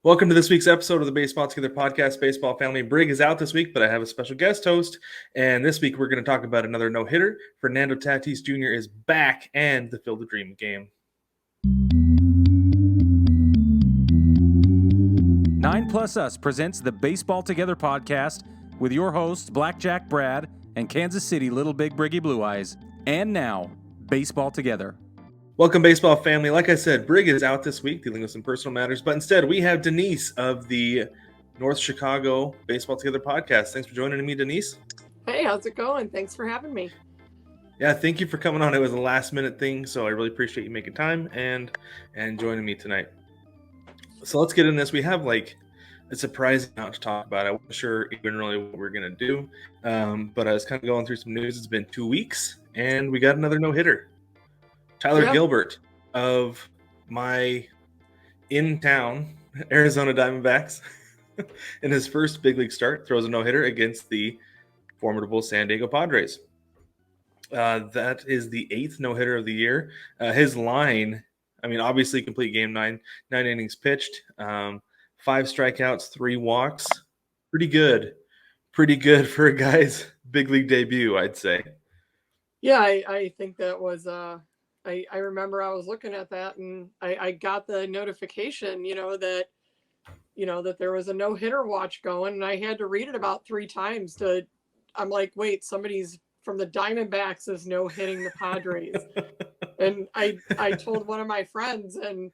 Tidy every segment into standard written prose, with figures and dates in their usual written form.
Welcome to this week's episode of the Baseball Together podcast. Baseball family, Brig is out this week, but I have a special guest host. And this week we're going to talk about another no-hitter. Fernando Tatis Jr. is back and the Field of Dream game. 9+ Us presents the Baseball Together podcast with your hosts, Blackjack Brad and Kansas City Little Big Briggy Blue Eyes. And now, Baseball Together. Welcome, baseball family. Like I said, Brig is out this week dealing with some personal matters, but instead we have Denise of the North Chicago Baseball Together podcast. Thanks for joining me, Denise. Hey, how's it going? Thanks for having me. Yeah, thank you for coming on. It was a last-minute thing, so I really appreciate you making time and joining me tonight. So let's get in this. We have a surprising amount to talk about. I wasn't sure even really what we're going to do, but I was kind of going through some news. It's been 2 weeks, and we got another no-hitter. Tyler Gilbert of my in-town Arizona Diamondbacks in his first big league start throws a no-hitter against the formidable San Diego Padres. That is the 8th no-hitter of the year. His line, obviously complete game, 9 innings pitched, 5 strikeouts, 3 walks. Pretty good for a guy's big league debut, I'd say. Yeah, I think that was I remember I was looking at that and I got the notification, that there was a no-hitter watch going, and I had to read it about 3 times I'm like, wait, somebody's from the Diamondbacks is no-hitting the Padres. And I told one of my friends, and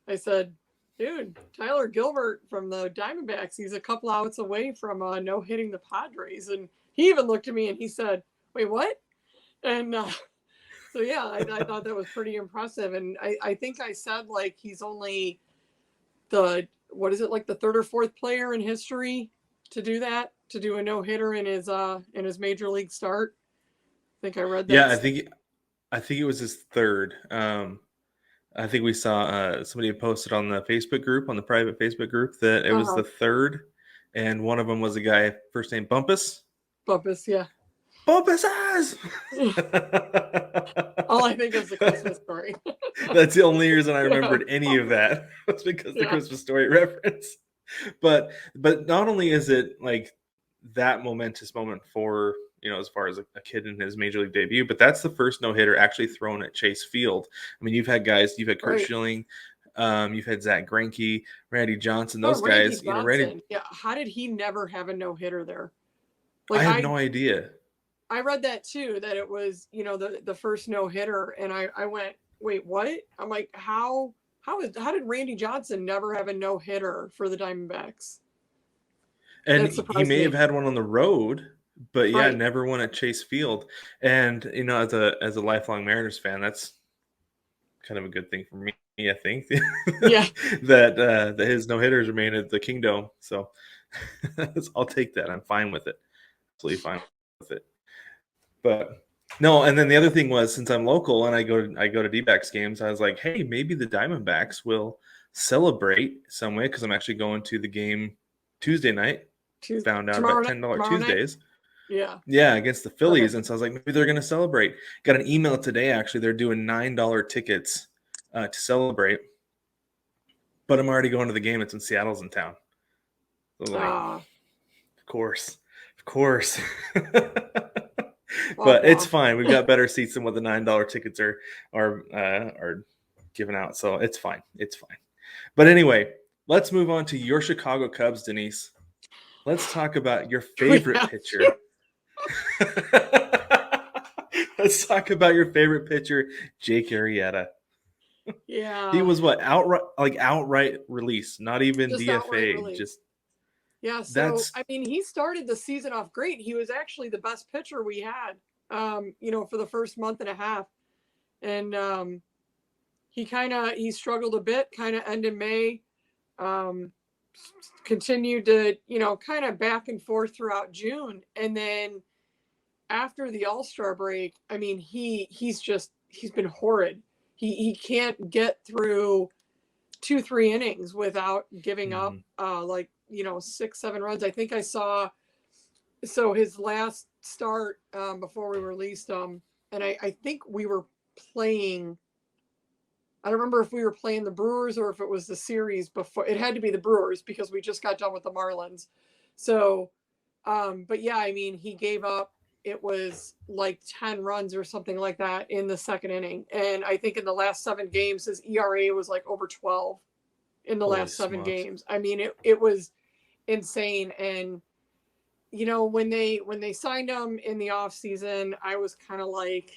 I said, dude, Tyler Gilbert from the Diamondbacks, he's a couple outs away from no-hitting the Padres. And he even looked at me and he said, wait, what? And so, yeah, I thought that was pretty impressive. And I think I said, he's only the 3rd or 4th player in history to do that, to do a no-hitter in his major league start. I think I read that. Yeah, I think it was his 3rd. I think we saw somebody posted on the Facebook group, on the private Facebook group, that it was the 3rd, and one of them was a guy first name Bumpus. Bumpus, yeah. Bumpus eyes. All I think is the Christmas Story. That's the only reason I remembered any of that, was because the Christmas Story reference. But not only is it that momentous moment for, as far as a kid in his major league debut, but that's the first no-hitter actually thrown at Chase Field. You've had Kurt Schilling, you've had Zach Greinke, Randy Johnson, those guys. Johnson. Yeah, how did he never have a no-hitter there? I have no idea. I read that too, that it was, the first no-hitter, and I went, wait, what? I'm like, how did Randy Johnson never have a no-hitter for the Diamondbacks? And he may have had one on the road, but never won at Chase Field. And as a lifelong Mariners fan, that's kind of a good thing for me, I think. Yeah. that his no-hitters remain at the Kingdome. So I'll take that. I'm fine with it. Absolutely fine with it. But no, and then the other thing was, since I'm local and I go to D-backs games, I was like, hey, maybe the Diamondbacks will celebrate some way, because I'm actually going to the game Tuesday night. Found out about $10 Tuesdays. Night? Yeah, against the Phillies. Okay. And so I was like, maybe they're going to celebrate. Got an email today, actually. They're doing $9 tickets to celebrate. But I'm already going to the game. It's in Seattle's in town. So of course. But it's fine. We've got better seats than what the $9 tickets are given out. So it's fine. But anyway, let's move on to your Chicago Cubs, Denise. Let's talk about your favorite pitcher. Let's talk about your favorite pitcher, Jake Arrieta. Yeah. He was what, outright release, not even DFA. So he started the season off great. He was actually the best pitcher we had, for the first month and a half. And he struggled a bit, kind of end of May. Continued to, kind of back and forth throughout June. And then after the All-Star break, he's been horrid. He can't get through 2-3 innings without giving up 6-7 runs. I think I saw, so his last start before we released him, and I think we were playing I don't remember if we were playing the Brewers or if it was the series before. It had to be the Brewers because we just got done with the Marlins. So, but yeah, I mean, he gave up, it was like 10 runs or something like that in the second inning. And I think in the last 7 games, his ERA was like over 12 in the Holy last 7 smokes. games. I mean, it was insane. And, you know, when they signed him in the off season, I was kind of like,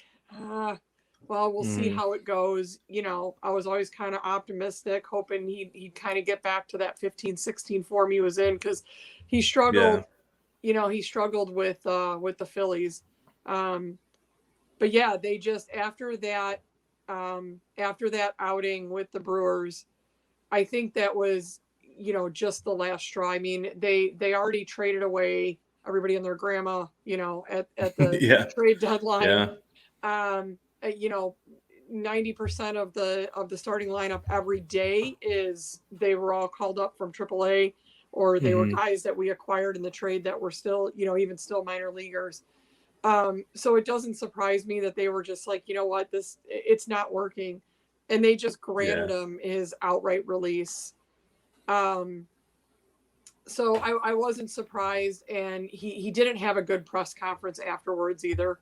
well, we'll see how it goes. You know, I was always kind of optimistic, hoping he'd kind of get back to that 15-16 form he was in, because he struggled. Yeah. You know, he struggled with the Phillies. But yeah, they just after that outing with the Brewers, I think that was, you know, just the last straw. I mean, they already traded away everybody and their grandma, you know, at the Yeah. trade deadline. Yeah. You know, 90% of the starting lineup every day they were all called up from AAA, or they were guys that we acquired in the trade that were still, you know, even still minor leaguers. So it doesn't surprise me that they were just like, you know what, it's not working. And they just granted him his outright release. So I wasn't surprised. And he didn't have a good press conference afterwards either.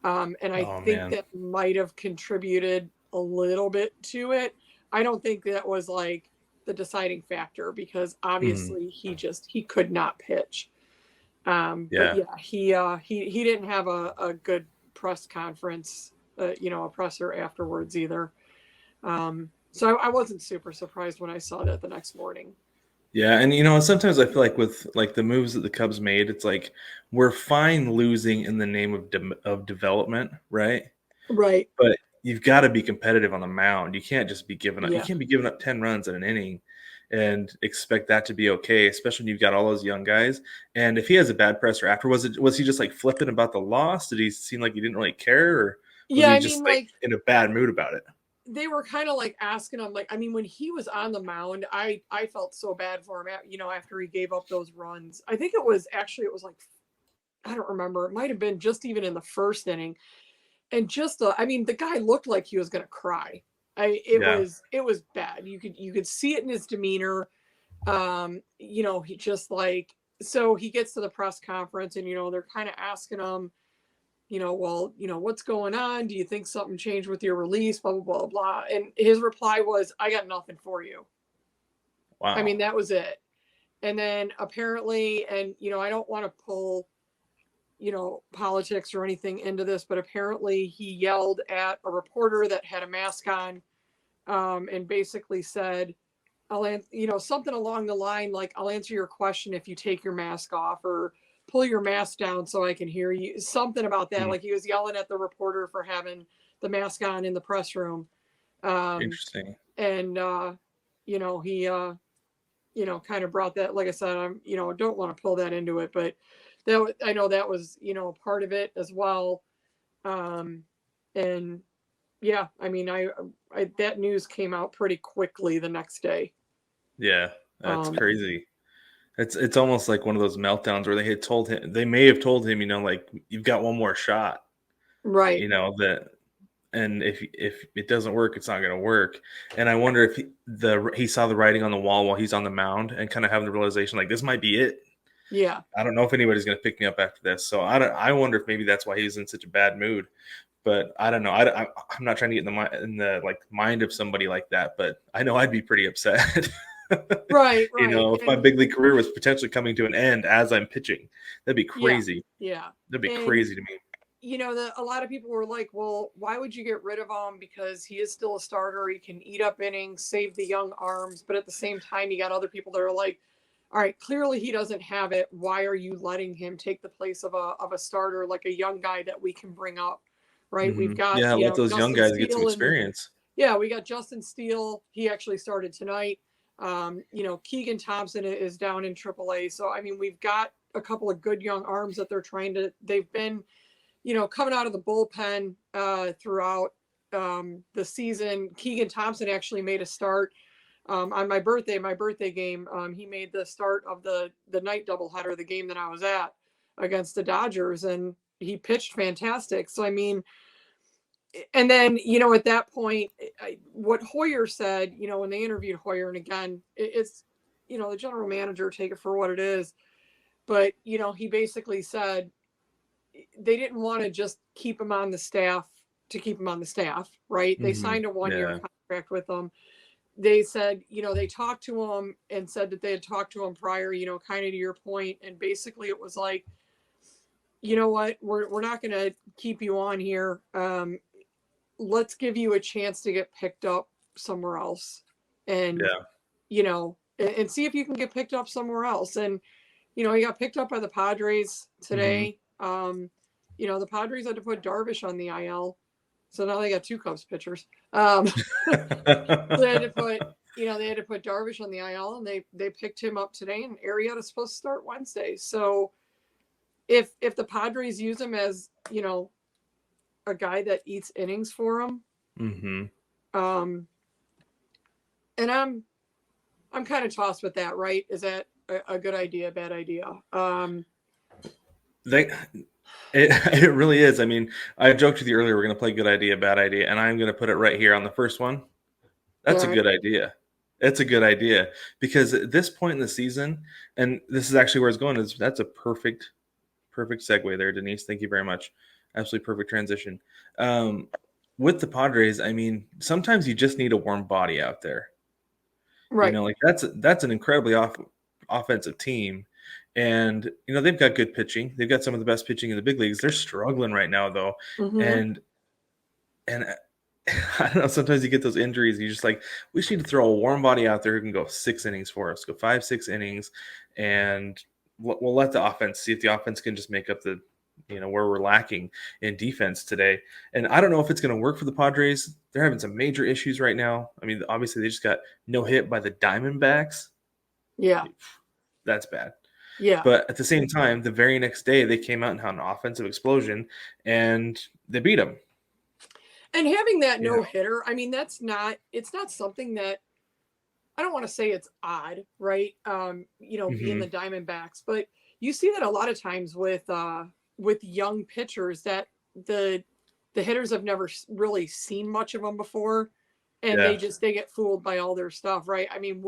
And I think that might have contributed a little bit to it. I don't think that was like the deciding factor, because obviously he could not pitch. But yeah, he didn't have a good press conference, you know, a presser afterwards either. So I wasn't super surprised when I saw that the next morning. Yeah, and you know, sometimes I feel like with like the moves that the Cubs made, it's like we're fine losing in the name of development, right? Right. But you've got to be competitive on the mound. You can't just be giving up. You Yeah. can't be giving up 10 runs in an inning and expect that to be okay, especially when you've got all those young guys. And if he has a bad presser after, was he just like flipping about the loss? Did he seem like he didn't really care, or was Yeah, he I just mean, like like in a bad mood about it? they were kind of like asking him, like, I mean, when he was on the mound, I felt so bad for him, you know, after he gave up those runs. I think it was like, I don't remember. It might have been just even in the first inning. And just, I mean, the guy looked like he was going to cry. It Yeah. was bad. You could see it in his demeanor. You know, he just like, so he gets to the press conference and, you know, they're kind of asking him, you know, well, you know, what's going on? Do you think something changed with your release? Blah, blah, blah, blah. And his reply was, I got nothing for you. I Wow. mean, that was it. And then apparently, and, you know, I don't want to pull, you know, politics or anything into this, but apparently he yelled at a reporter that had a mask on, and basically said, you know, something along the line like, I'll answer your question if you take your mask off, or pull your mask down so I can hear you. Something about that. Like he was yelling at the reporter for having the mask on in the press room. Interesting. And, you know, he, you know, kind of brought that, like I said, you know, don't want to pull that into it, but I know that was, you know, part of it as well. And yeah, I mean, I that news came out pretty quickly the next day. Yeah, that's crazy. It's almost like one of those meltdowns where they may have told him, you know, like, you've got one more shot, Right. you know, and if it doesn't work, it's not going to work. And I wonder if he saw the writing on the wall while he's on the mound and kind of having the realization like, this might be it. Yeah. I don't know if anybody's going to pick me up after this. So I wonder if maybe that's why he's in such a bad mood. But I don't know. I'm not trying to get in the like mind of somebody like that, but I know I'd be pretty upset. Right. You know, if my And big league career was potentially coming to an end as I'm pitching, that'd be yeah, crazy. yeah. That'd be And crazy to me. you know, a lot of people were like, well, why would you get rid of him? Because he is still a starter. He can eat up innings, save the young arms. But at the same time, you got other people that are like, all right, clearly he doesn't have it. Why are you letting him take the place of a starter, like a young guy that we can bring up? Right. We've got, Yeah, you let know, those young Justin guys get some Steele experience. yeah, we got Justin Steele. He actually started tonight. You know, Keegan Thompson is down in AAA. So, I mean, we've got a couple of good young arms that they've been, you know, coming out of the bullpen throughout the season. Keegan Thompson actually made a start on my birthday game. He made the start of the night doubleheader, the game that I was at against the Dodgers, and he pitched fantastic. So, I mean, and then, at that point, what Hoyer said, when they interviewed Hoyer, and again, it's, the general manager, take it for what it is. But, he basically said they didn't want to just keep him on the staff to keep him on the staff, right? They signed a 1-year contract with him. They said, they talked to him and said that they had talked to him prior, kind of to your point. And basically it was like, you know what, we're not going to keep you on here. Let's give you a chance to get picked up somewhere else. And, and see if you can get picked up somewhere else. And, he got picked up by the Padres today. The Padres had to put Darvish on the IL. So now they got 2 Cubs pitchers. So they had to put Darvish on the IL, and they picked him up today, and Arrieta's supposed to start Wednesday. So if the Padres use him as, a guy that eats innings for them, and I'm kind of tossed with that, right? Is that a good idea, bad idea? It really is. I mean, I joked with you earlier, we're going to play good idea, bad idea, and I'm going to put it right here on the first one. That's a good idea. It's a good idea because at this point in the season, and this is actually where it's going, that's a perfect segue there, Denise. Thank you very much. Absolutely perfect transition. With the Padres, I mean, sometimes you just need a warm body out there. Right. Like that's an incredibly offensive team. And, they've got good pitching. They've got some of the best pitching in the big leagues. They're struggling right now, though. And I don't know, sometimes you get those injuries. You're just like, we just need to throw a warm body out there who can go 6 innings for us, go 5-6 innings. And we'll let the offense see if the offense can just make up the, where we're lacking in defense today. And I don't know if it's going to work for the Padres. They're having some major issues right now. I mean, obviously they just got no hit by the Diamondbacks. Yeah. That's bad. Yeah. But at the same time, the very next day they came out and had an offensive explosion and they beat them. And having that no hitter, I mean, it's not something that, I don't want to say it's odd, right? Being the Diamondbacks, but you see that a lot of times with young pitchers that the hitters have never really seen much of them before. And they get fooled by all their stuff, right? I mean,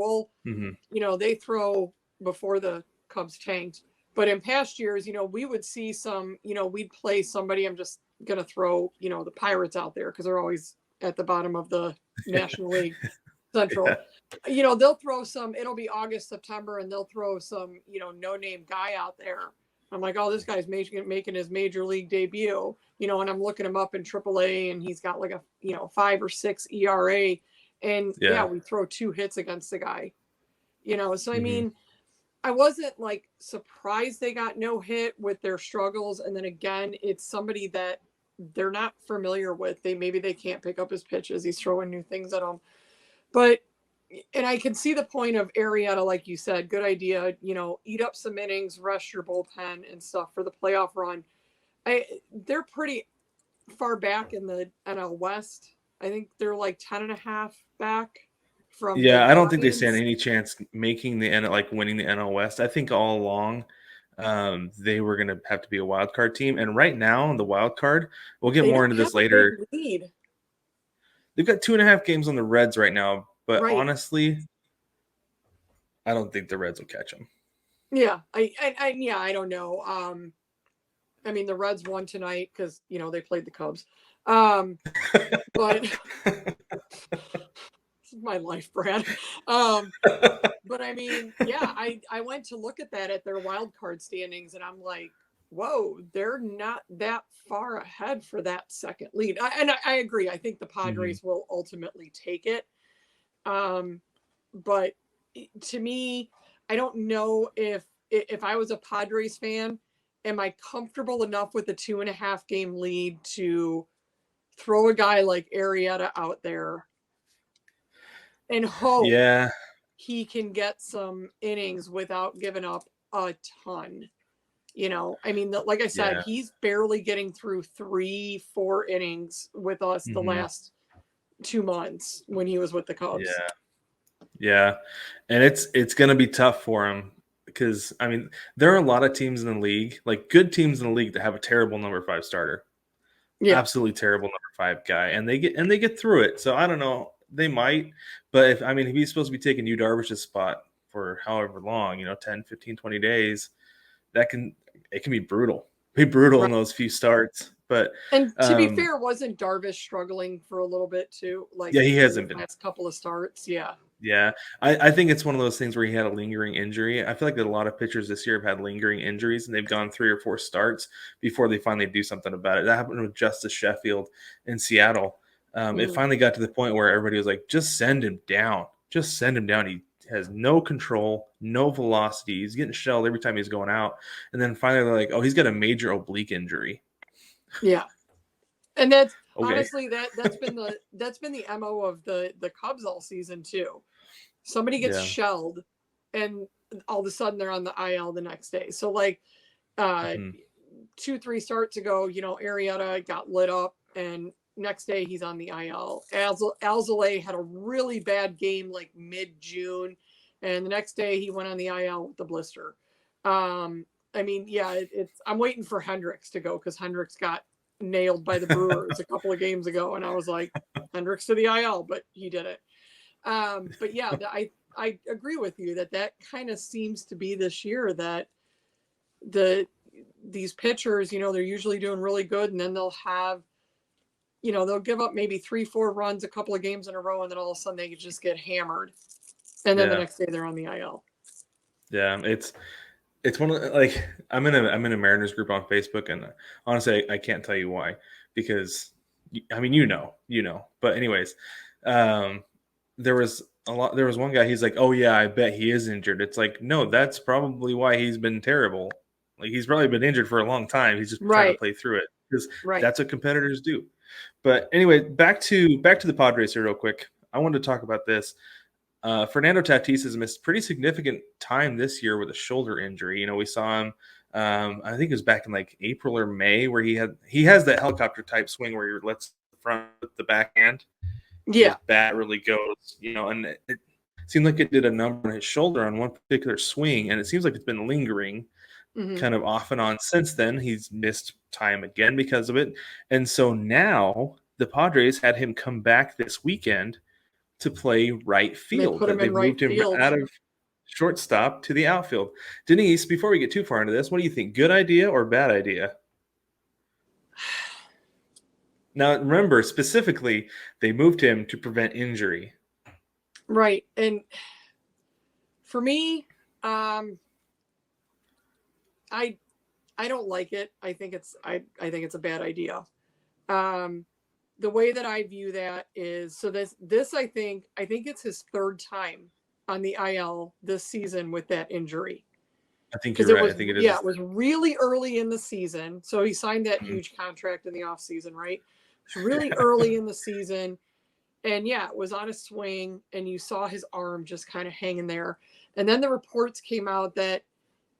they throw before the Cubs tanked, but in past years, we would see some, we'd play somebody. I'm just going to throw, the Pirates out there because they're always at the bottom of the National League Central. They'll throw some, it'll be August, September, and they'll throw some, no-name guy out there. I'm like, oh, this guy's making his major league debut, and I'm looking him up in AAA, and he's got like a, 5 or 6 ERA. And we throw 2 hits against the guy, so I mean, I wasn't like surprised they got no hit with their struggles. And then again, it's somebody that they're not familiar with. Maybe they can't pick up his pitches. He's throwing new things at them. But, and I can see the point of Arrieta, like you said, good idea, eat up some innings, rest your bullpen and stuff for the playoff run. They're pretty far back in the NL West. I think they're like 10.5 back. I don't think they stand any chance making winning the NL West. I think all along they were going to have to be a wild card team. And right now, the wild card, we'll get more into this later. They've got 2.5 games on the Reds right now. But honestly, I don't think the Reds will catch them. Yeah, I don't know. I mean, the Reds won tonight because, they played the Cubs. But my life, Brad. But I mean, I went to look at that at their wild card standings, and I'm like, whoa, they're not that far ahead for that second lead. I agree. I think the Padres will ultimately take it. But to me, I don't know if I was a Padres fan, am I comfortable enough with a 2.5 game lead to throw a guy like Arrieta out there and hope he can get some innings without giving up a ton? I mean, like I said, he's barely getting through 3-4 innings with us the last 2 months when he was with the Cubs. Yeah. And it's going to be tough for him because, I mean, there are a lot of teams in the league, like good teams in the league, that have a terrible number 5 starter. absolutely terrible number 5 guy, and they get through it. So I don't know, they might, but if he's supposed to be taking Yu Darvish's spot for however long, 10, 15, 20 days, it can be brutal. Be brutal in Right. those few starts. But And to be fair, wasn't Darvish struggling for a little bit too? Like, yeah, he hasn't the been. last couple of starts. Yeah. Yeah, I think it's one of those things where he had a lingering injury. I feel like that a lot of pitchers this year have had lingering injuries, and they've gone 3 or 4 starts before they finally do something about it. That happened with Justice Sheffield in Seattle. It finally got to the point where everybody was like, just send him down. Just send him down. He has no control, no velocity. He's getting shelled every time he's going out. And then finally they're like, oh, he's got a major oblique injury. Yeah. And that's Okay. honestly that's been the MO of the Cubs all season too. Somebody gets shelled, and all of a sudden they're on the IL the next day. So like 2-3 starts ago, Arrieta got lit up, and next day he's on the IL. Alzolay had a really bad game like mid-June, and the next day he went on the IL with the blister. I'm waiting for Hendricks to go, because Hendricks got nailed by the Brewers a couple of games ago, and I was like, Hendricks to the IL, but he did it. But yeah, I agree with you that kind of seems to be this year, that these pitchers, they're usually doing really good, and then they'll have, they'll give up maybe 3-4 runs a couple of games in a row, and then all of a sudden they just get hammered, and then the next day they're on the IL. Yeah, it's one of, like, I'm in a Mariners group on Facebook, and honestly, I can't tell you why, because but anyways, there was one guy, he's like, oh yeah, I bet he is injured. It's like, no, that's probably why he's been terrible. Like, he's probably been injured for a long time. He's just trying to play through it, because that's what competitors do. But anyway, back to the Padres here real quick. I wanted to talk about this. Fernando Tatis has missed pretty significant time this year with a shoulder injury. We saw him, I think it was back in like April or May, where he has that helicopter type swing where he lets the front with the backhand. Yeah. His bat really goes, and it seemed like it did a number on his shoulder on one particular swing, and it seems like it's been lingering kind of off and on since then. He's missed time again because of it. And so now the Padres had him come back this weekend to play right field. They moved him out of shortstop to the outfield. Denise, before we get too far into this, what do you think? Good idea or bad idea? Now, remember, specifically, they moved him to prevent injury. Right. And for me, I don't like it. I think it's a bad idea. The way that I view that is, so this I think it's his 3rd time on the IL this season with that injury. I think you're right. I think it is. Yeah, it was really early in the season. So he signed that huge contract in the off season, right? It's really early in the season. And yeah, it was on a swing, and you saw his arm just kind of hanging there. And then the reports came out that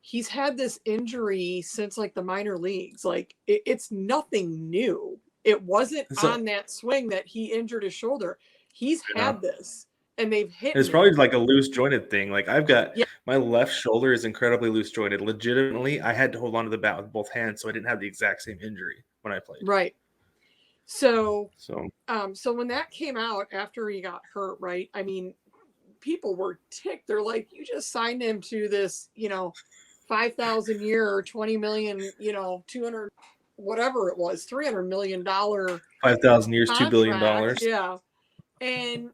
he's had this injury since like the minor leagues. Like, it's nothing new. It wasn't on that swing that he injured his shoulder. He's had this, and they've hit. It's probably like a loose jointed thing. Like, I've got my left shoulder is incredibly loose jointed. Legitimately, I had to hold on to the bat with both hands, so I didn't have the exact same injury when I played. Right. So when that came out after he got hurt, right? I mean, people were ticked. They're like, you just signed him to this, 5,000 year or 20 million, 200, whatever it was, $300 million. 5,000 years, $2 billion. Yeah. And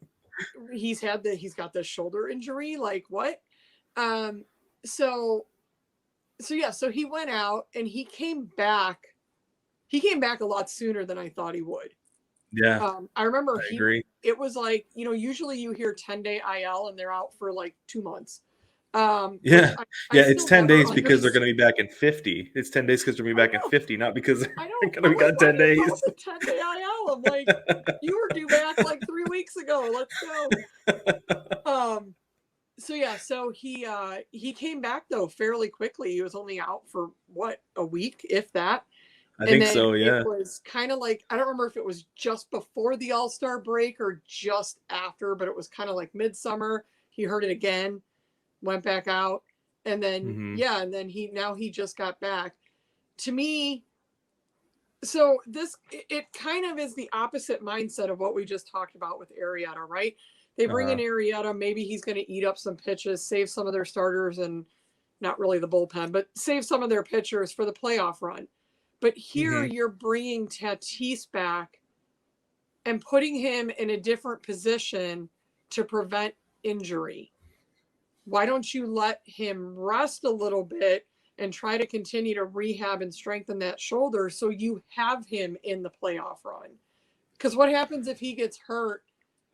he's got this shoulder injury. Like, what? So he went out, and he came back. He came back a lot sooner than I thought he would. Yeah. I remember I agree. It was like, usually you hear 10-day IL and they're out for like 2 months. It's 10 days because they're going to be back in 50. It's 10 days because they're going to be back in 50, not because they're going to be got 10 days. It's a 10-day IL. I'm like, you were due back like 3 weeks ago. Let's go. So he came back though fairly quickly. He was only out for a week, if that. I think so, yeah. It was kind of like, I don't remember if it was just before the All-Star break or just after, but it was kind of like midsummer. He hurt it again, went back out, and then and then he just got back. To me, So it kind of is the opposite mindset of what we just talked about with Arrieta, right? They bring in Arrieta, maybe he's going to eat up some pitches, save some of their starters, and not really the bullpen, but save some of their pitchers for the playoff run. But here you're bringing Tatis back and putting him in a different position to prevent injury. Why don't you let him rest a little bit and try to continue to rehab and strengthen that shoulder so you have him in the playoff run? Because what happens if he gets hurt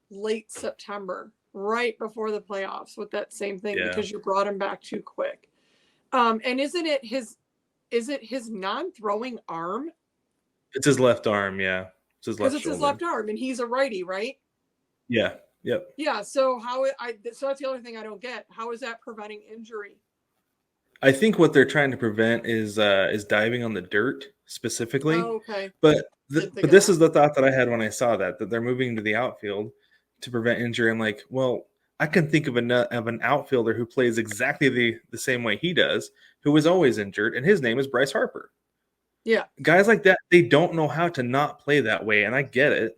late September, right before the playoffs with that same thing because you brought him back too quick? And is it his non-throwing arm? It's his left arm, yeah. It's his left shoulder. Because it's his left arm, and he's a righty, right? Yeah. Yep. Yeah. So so that's the other thing I don't get. How is that preventing injury? I think what they're trying to prevent is diving on the dirt specifically. Oh, okay. But this is the thought that I had when I saw that they're moving to the outfield to prevent injury. I'm like, well, I can think of an outfielder who plays exactly the same way he does, who is always injured, and his name is Bryce Harper. Yeah. Guys like that, they don't know how to not play that way, and I get it.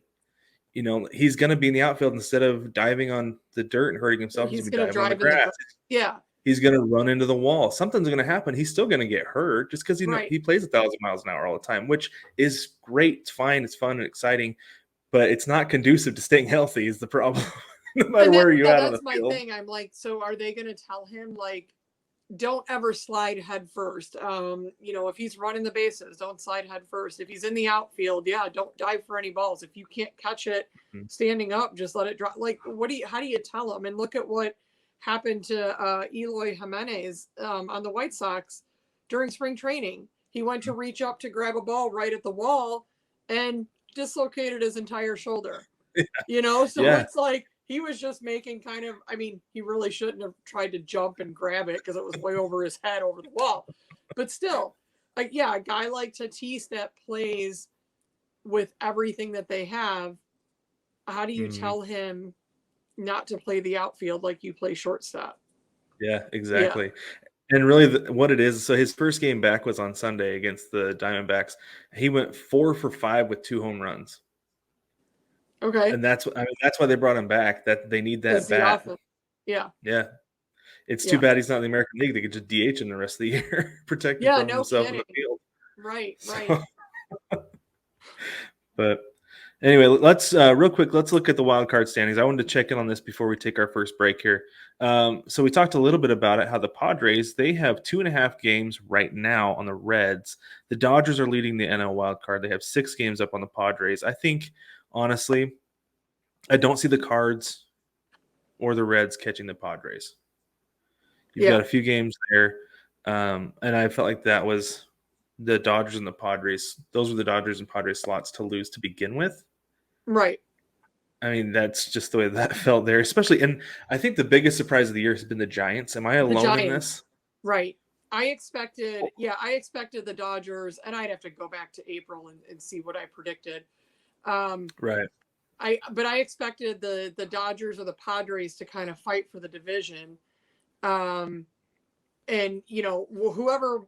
You know, he's going to be in the outfield instead of diving on the dirt and hurting himself. He's going to drive on the grass. Yeah. He's going to run into the wall. Something's going to happen. He's still going to get hurt just because he plays 1,000 miles an hour all the time, which is great. It's fine. It's fun and exciting, but it's not conducive to staying healthy is the problem. No matter where you're at on the field. That's my thing. I'm like, so are they going to tell him, like, don't ever slide head first? If he's running the bases, don't slide head first. If he's in the outfield, don't dive for any balls. If you can't catch it standing up, just let it drop. Like, how do you tell him? And look at what happened to Eloy Jimenez on the White Sox during spring training. He went to reach up to grab a ball right at the wall and dislocated his entire shoulder. It's like he was just making he really shouldn't have tried to jump and grab it because it was way over his head over the wall. But still, a guy like Tatis that plays with everything that they have, how do you tell him not to play the outfield like you play shortstop? Yeah, exactly. Yeah. And really what it is, so his first game back was on Sunday against the Diamondbacks. He went 4 for 5 with 2 home runs. Okay. And that's why they brought him back, that they need that bat. Yeah. Yeah. It's too bad he's not in the American League. They could just DH him the rest of the year, protect him from himself in the field. Right. But anyway, let's real quick, let's look at the wild card standings. I wanted to check in on this before we take our first break here. So we talked a little bit about it, how the Padres, they have 2.5 games right now on the Reds. The Dodgers are leading the NL wild card. They have 6 games up on the Padres. I think, honestly, I don't see the Cards or the Reds catching the Padres. You've got a few games there, and I felt like that was the Dodgers and the Padres. Those were the Dodgers and Padres slots to lose to begin with. Right. I mean, that's just the way that felt there, especially. And I think the biggest surprise of the year has been the Giants. Am I alone in this? Right. I expected the Dodgers, and I'd have to go back to April and see what I predicted. Right. I expected the Dodgers or the Padres to kind of fight for the division. And whoever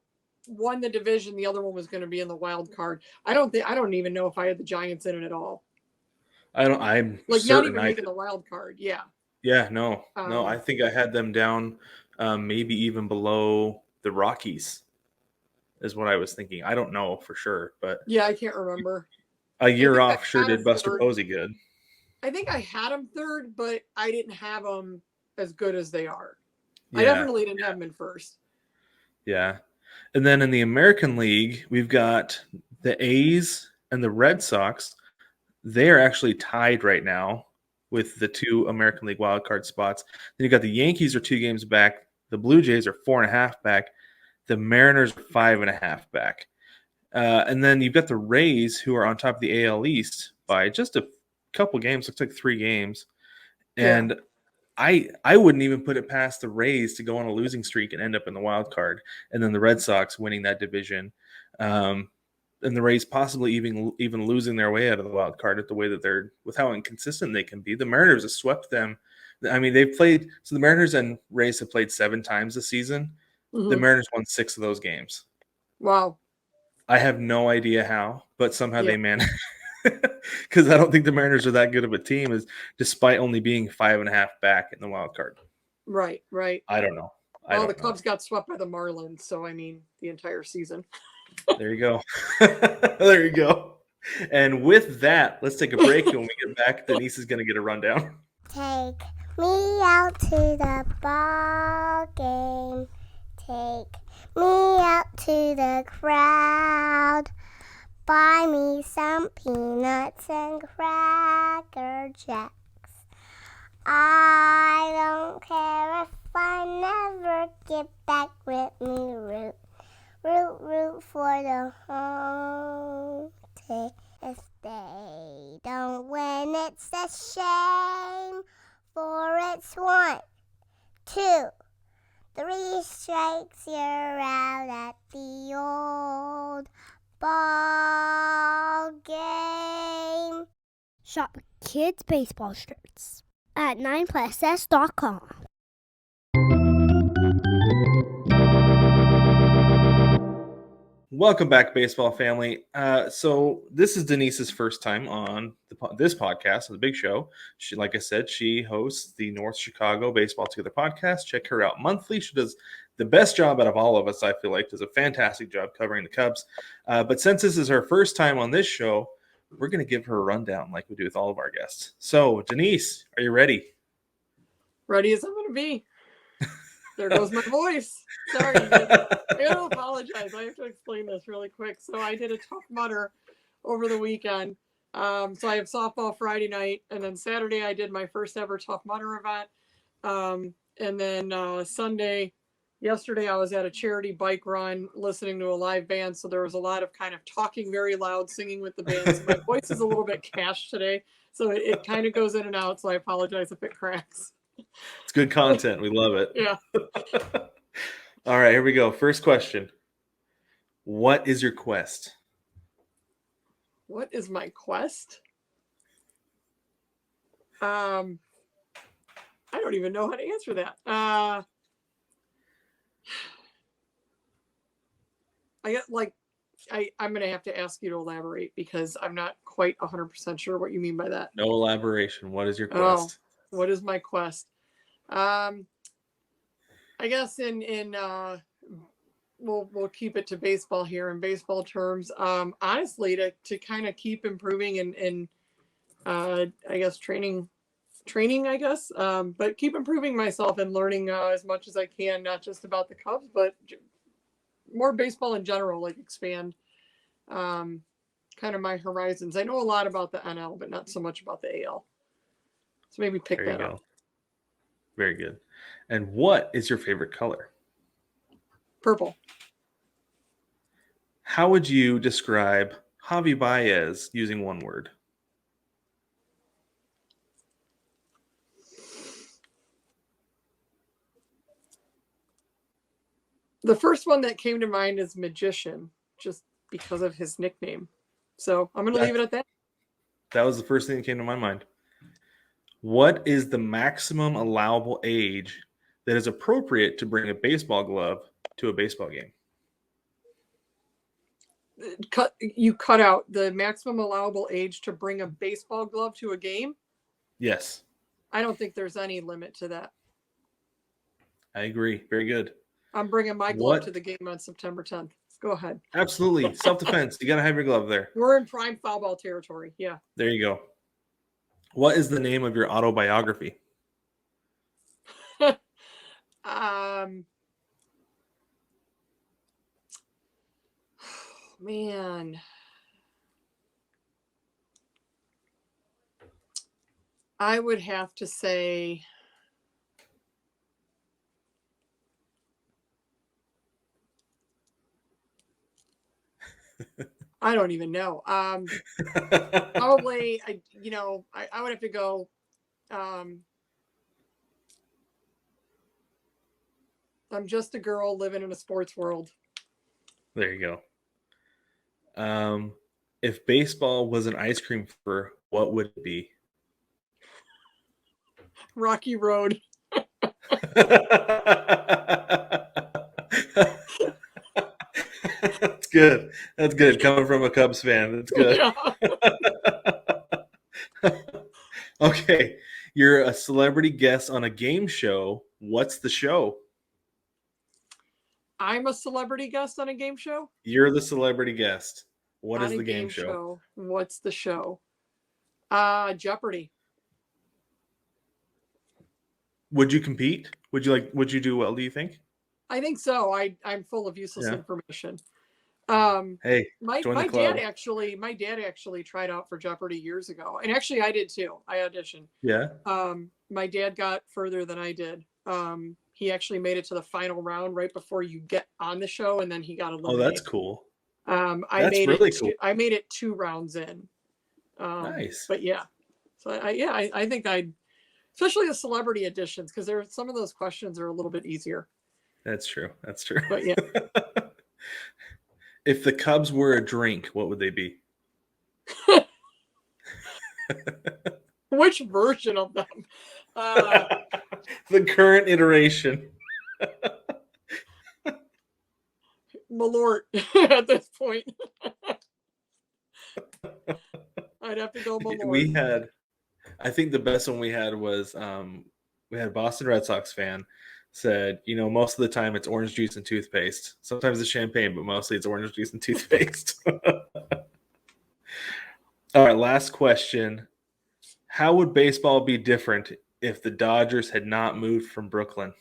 won the division, the other one was going to be in the wild card. I don't even know if I had the Giants in it at all. I'm like not even making the wild card. Yeah. Yeah. No. I think I had them down, maybe even below the Rockies, is what I was thinking. I don't know for sure, but yeah, I can't remember. A year off sure did Buster Posey good. I think I had them third, but I didn't have them as good as they are. Yeah. I definitely didn't have them in first. Yeah. And then in the American League, we've got the A's and the Red Sox. They are actually tied right now with the 2 American League wildcard spots. Then you got the Yankees are 2 games back. The Blue Jays are 4.5 back. The Mariners are 5.5 back. And then you've got the Rays, who are on top of the AL East by just a couple games. Looks like 3 games. And I wouldn't even put it past the Rays to go on a losing streak and end up in the wild card, and then the Red Sox winning that division, and the Rays possibly even losing their way out of the wild card at the way that they're, with how inconsistent they can be. The Mariners have swept them. I mean, they've played, so the Mariners and Rays have played 7 times this season. Mm-hmm. The Mariners won 6 of those games. Wow. I have no idea how, but somehow Yeah. they managed. Because I don't think the Mariners are that good of a team, despite only being 5.5 back in the wild card. Right. I don't know. Well, the Cubs got swept by the Marlins, so I mean, the entire season. There you go. There you go. And with that, let's take a break. And when we get back, Denise is going to get a rundown. Take me out to the ball game. Take me out to the crowd. Buy me some peanuts and Cracker Jacks. I don't care if I never get back with me. Root for the home team. If they don't win, it's a shame. For it's 1, 2, 3 strikes, you're out at the old ball game. Shop kids' baseball shirts at 9plusS.com. Welcome back, baseball family. So this is Denise's first time on this podcast, The Big Show. She, like I said, she hosts the North Chicago Baseball Together podcast. Check her out monthly. She does the best job out of all of us, I feel like. Does a fantastic job covering the Cubs. But since this is her first time on this show, we're going to give her a rundown like we do with all of our guests. So, Denise, are you ready? Ready as I'm going to be. There goes my voice. Sorry. I gotta apologize. I have to explain this really quick. So I did a Tough Mudder over the weekend. So I have softball Friday night, and then Saturday I did my first ever Tough Mudder event. And then yesterday I was at a charity bike run listening to a live band. So there was a lot of kind of talking very loud, singing with the band. So my voice is a little bit cashed today. So it kind of goes in and out. So I apologize if it cracks. It's good content. We love it. Yeah. All right, here we go. First question. What is your quest? What is my quest? I don't even know how to answer that. I'm going to have to ask you to elaborate because I'm not quite 100% sure what you mean by that. No elaboration. What is your quest? What is my quest? I guess we'll keep it to baseball here in baseball terms. Honestly, to kind of keep improving and I guess training, I guess, but keep improving myself and learning as much as I can, not just about the Cubs, but more baseball in general, like expand kind of my horizons. I know a lot about the NL, but not so much about the AL. So maybe pick that up. Very good. And what is your favorite color? Purple. How would you describe Javi Baez using one word? The first one that came to mind is magician, just because of his nickname. So I'm going to leave it at that. That was the first thing that came to my mind. What is the maximum allowable age that is appropriate to bring a baseball glove to a baseball game? You cut out the maximum allowable age to bring a baseball glove to a game? Yes. I don't think there's any limit to that. I agree. Very good. I'm bringing my glove to the game on September 10th. Go ahead. Absolutely. Self-defense. You got to have your glove there. We're in prime foul ball territory. Yeah. There you go. What is the name of your autobiography? Man. I would have to say I don't even know. Probably, I would have to go. I'm just a girl living in a sports world. There you go. If baseball was an ice cream flavor, what would it be? Rocky Road. That's good. That's good. Coming from a Cubs fan. That's good. Yeah. Okay. You're a celebrity guest on a game show. What's the show? I'm a celebrity guest on a game show? You're the celebrity guest. What is On a the game show? What's the show? Jeopardy. Would you compete? Would you do well, do you think? I think so. I'm full of useless Yeah. information. Hey, my join the my club. my dad actually tried out for Jeopardy years ago, and actually I did too. I auditioned. Yeah. My dad got further than I did. He actually made it to the final round right before you get on the show, and then he got eliminated. Oh, that's cool. I That's made really it. cool. I made it 2 rounds in. Nice. But yeah, so I think I'd, especially the celebrity editions, because there some of those questions are a little bit easier. That's true. That's true. But yeah. If the Cubs were a drink, what would they be? Which version of them? The current iteration. Malort at this point. I'd have to go Malort. I think the best one we had was we had a Boston Red Sox fan said, most of the time it's orange juice and toothpaste. Sometimes it's champagne, but mostly it's orange juice and toothpaste. All right, last question. How would baseball be different if the Dodgers had not moved from Brooklyn?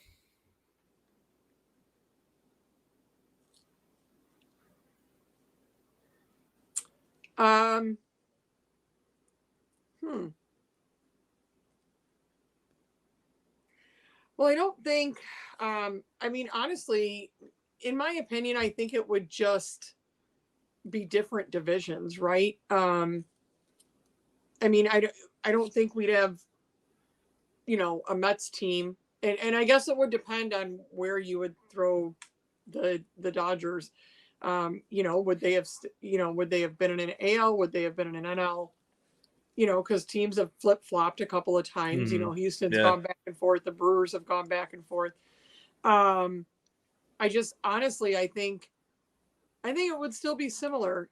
Well, I don't think, honestly, in my opinion, I think it would just be different divisions, right? I don't think we'd have, a Mets team. And I guess it would depend on where you would throw the Dodgers. Would they have, would they have been in an AL? Would they have been in an NL? Because teams have flip-flopped a couple of times. Mm-hmm. Houston's gone back and forth. The Brewers have gone back and forth. I just honestly, I think it would still be similar.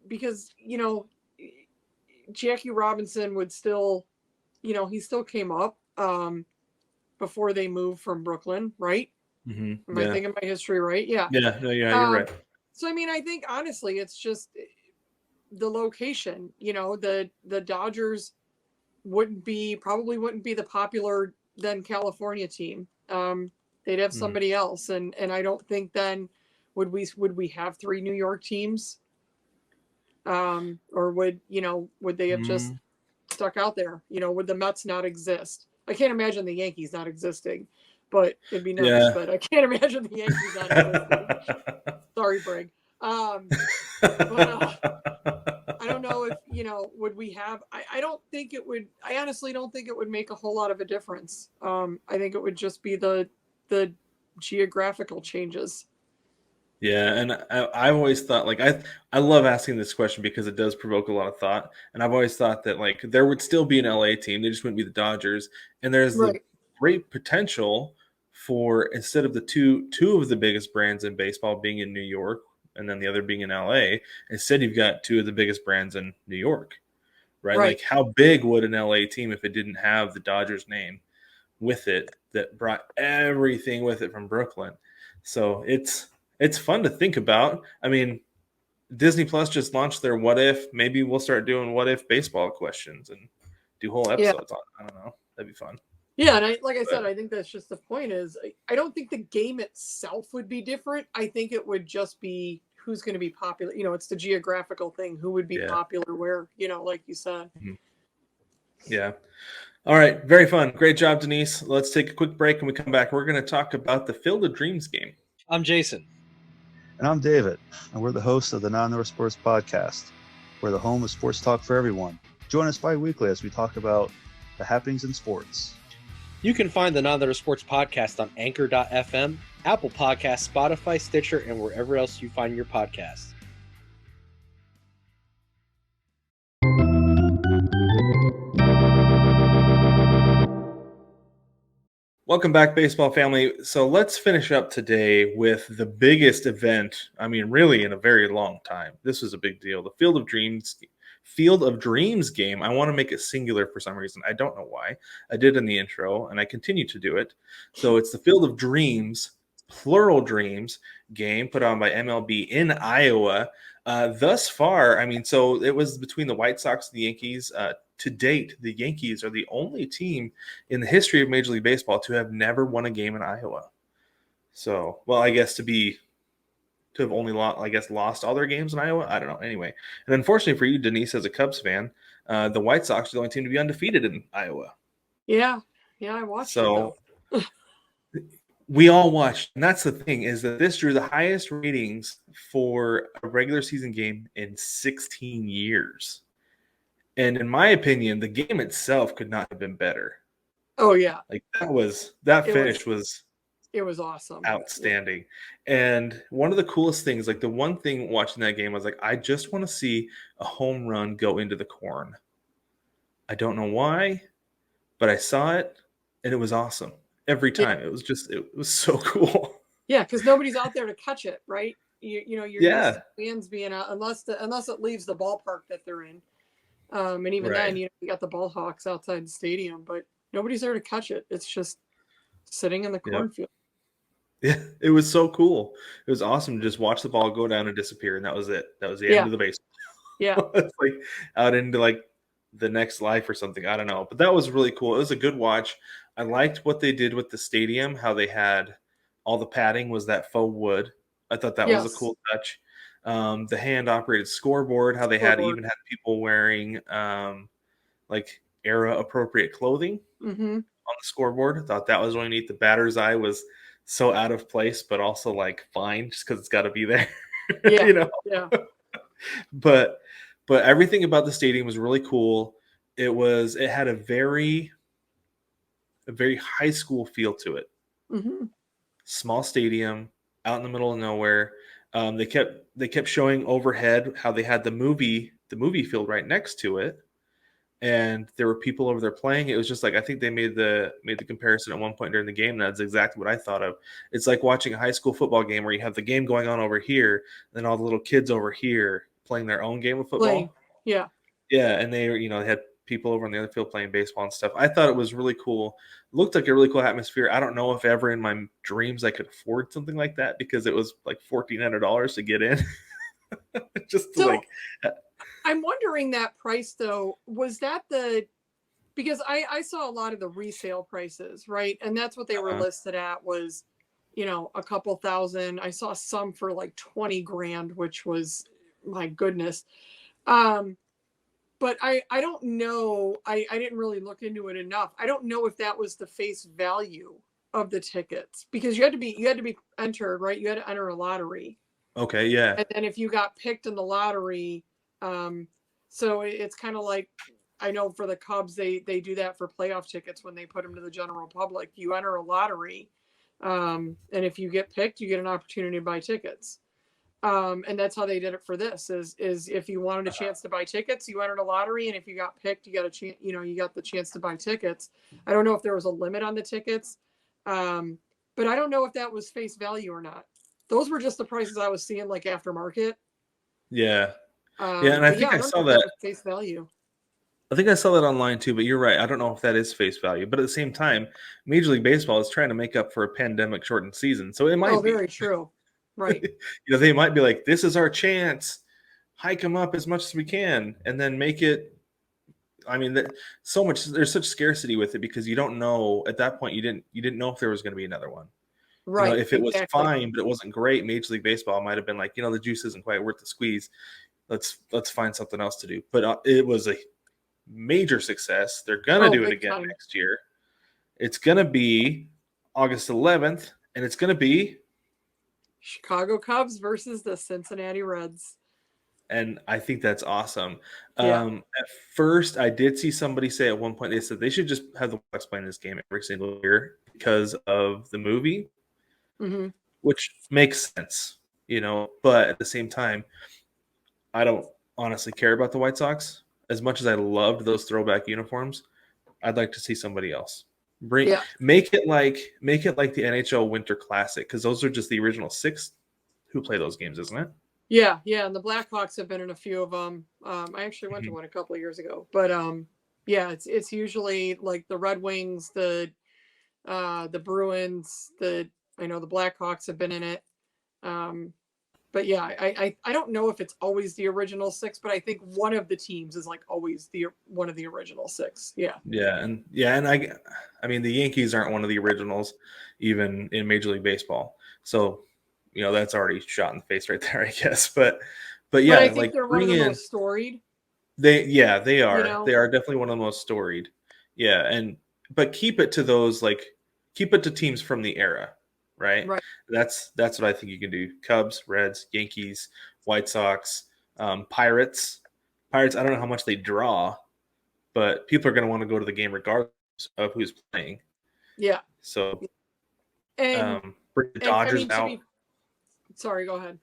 Because Jackie Robinson would still, he still came up before they moved from Brooklyn, right? Mm-hmm. Am I thinking my history right? Yeah. Yeah. No, yeah, you're right. So I think honestly, it's just the location. The Dodgers probably wouldn't be the popular then California team. They'd have somebody else, and I don't think then would we have 3 New York teams, or would they have just stuck out there? Would the Mets not exist? I can't imagine the Yankees not existing, but it'd be nice. Yeah. But I can't imagine the Yankees not existing. Sorry, Brig. But I don't know if would we have? I don't think it would. I honestly don't think it would make a whole lot of a difference. I think it would just be the geographical changes. Yeah, and I've always thought, I love asking this question because it does provoke a lot of thought. And I've always thought that there would still be an LA team, they just wouldn't be the Dodgers. And there's the great potential for, instead of the two of the biggest brands in baseball being in New York and then the other being in LA, instead you've got 2 of the biggest brands in New York, right? How big would an LA team, if it didn't have the Dodgers name with it, that brought everything with it from Brooklyn? So it's fun to think about. Disney Plus just launched their What If. Maybe we'll start doing What If baseball questions and do whole episodes on it. I don't know. That'd be fun. Yeah, and I said, I think that's just the point is I don't think the game itself would be different. I think it would just be who's going to be popular. It's the geographical thing. Who would be popular where, like you said. Mm-hmm. Yeah. All right. Very fun. Great job, Denise. Let's take a quick break and we come back. We're going to talk about the Field of Dreams game. I'm Jason. And I'm David, and we're the hosts of the Non-North Sports Podcast. We're the home of sports talk for everyone. Join us bi-weekly as we talk about the happenings in sports. You can find the Non-North Sports Podcast on Anchor.fm, Apple Podcasts, Spotify, Stitcher, and wherever else you find your podcasts. Welcome back, baseball family. So let's finish up today with the biggest event, I mean, really in a very long time. This was a big deal. The Field of Dreams game. I want to make it singular for some reason. I don't know why. I did in the intro, and I continue to do it. So it's the Field of Dreams, plural dreams game put on by MLB in Iowa. Thus far, I mean, so it was between the White Sox and the Yankees. To date, the Yankees are the only team in the history of Major League Baseball to have never won a game in Iowa. So, well, I guess to have only lost all their games in Iowa. I don't know. Anyway, and unfortunately for you, Denise, as a Cubs fan, the White Sox are the only team to be undefeated in Iowa. Yeah, I watched it. So we all watched, and that's the thing, is that this drew the highest ratings for a regular season game in 16 years. And in my opinion, the game itself could not have been better. Oh yeah, Like that finish was it was awesome, outstanding. And one of the coolest things, like the one thing watching that game was like, I just want to see a home run go into the corn. I don't know why, but I saw it and it was awesome every time. Yeah. It was so cool. Yeah, because nobody's out there to catch it, right? You're Yeah. used to fans being out unless it leaves the ballpark that they're in. And even Right. then, you got the ball hawks outside the stadium, but nobody's there to catch it. It's just sitting in the cornfield. Yeah, it was so cool. It was awesome to just watch the ball go down and disappear, and that was it. That was the end of the baseball. Yeah. It's like out into like the next life or something. I don't know, but that was really cool. It was a good watch. I liked what they did with the stadium. How they had all the padding was that faux wood. I thought that was a cool touch. The hand operated scoreboard. How they even had people wearing like era appropriate clothing on the scoreboard. I thought that was really neat. The batter's eye was so out of place, but also like fine, just because it's got to be there. Yeah. Yeah. But everything about the stadium was really cool. It had a very high school feel to it. Small stadium out in the middle of nowhere. They kept showing overhead how they had the movie field right next to it, and there were people over there playing. It was just like, I think they made the comparison at one point during the game. And that's exactly what I thought of. It's like watching a high school football game where you have the game going on over here, and then all the little kids over here playing their own game of football. Yeah. Yeah, and they had people over on the other field playing baseball and stuff. I thought it was really cool. It looked like a really cool atmosphere. I don't know if ever in my dreams I could afford something like that, because it was like $1,400 to get in. I'm wondering that price though, was that because I saw a lot of the resale prices, right? And that's what they were listed at was, a couple thousand. I saw some for like 20 grand, which was, my goodness. But I don't know. I didn't really look into it enough. I don't know if that was the face value of the tickets, because you had to be entered, right? You had to enter a lottery. Okay, yeah. And then if you got picked in the lottery, so it's kind of like, I know for the Cubs, they do that for playoff tickets when they put them to the general public. You enter a lottery, and if you get picked, you get an opportunity to buy tickets. And that's how they did it for this. Is if you wanted a chance to buy tickets, you entered a lottery, and if you got picked, you got a chance. You got the chance to buy tickets. I don't know if there was a limit on the tickets, but I don't know if that was face value or not. Those were just the prices I was seeing, like aftermarket. Yeah. And I think I saw that face value. I think I saw that online too, but you're right. I don't know if that is face value, but at the same time, Major League Baseball is trying to make up for a pandemic shortened season. So it might be very true. Right. They might be like, this is our chance, hike them up as much as we can, and then make it. I mean, there's such scarcity with it, because you don't know at that point. You didn't know if there was going to be another one. Right. If it was fine, but it wasn't great, Major League Baseball might have been like, the juice isn't quite worth the squeeze. Let's find something else to do. But it was a major success. They're gonna do it again next year. It's gonna be August 11th, and it's gonna be Chicago Cubs versus the Cincinnati Reds. And I think that's awesome. Yeah. At first, I did see somebody say at one point, they said they should just have the Bucs playing this game every single year because of the movie, which makes sense, But at the same time, I don't honestly care about the White Sox as much as I loved those throwback uniforms. I'd like to see somebody else. Make it like the NHL Winter Classic, because those are just the original 6 who play those games, isn't it? Yeah, and the Blackhawks have been in a few of them. I actually went to one a couple of years ago, but yeah, it's usually like the Red Wings, the Bruins, I know the Blackhawks have been in it. But yeah, I don't know if it's always the original 6, but I think one of the teams is like always one of the original 6. Yeah. And I mean the Yankees aren't one of the originals, even in Major League Baseball. So, that's already shot in the face right there, I guess. But yeah, but I think like they're one of the most storied. They are. They are definitely one of the most storied. Yeah, but keep it to teams from the era, right? Right. That's what I think you can do. Cubs, Reds, Yankees, White Sox, Pirates. Pirates, I don't know how much they draw, but people are going to want to go to the game regardless of who's playing. Yeah. So, bring the Dodgers out. Sorry, go ahead.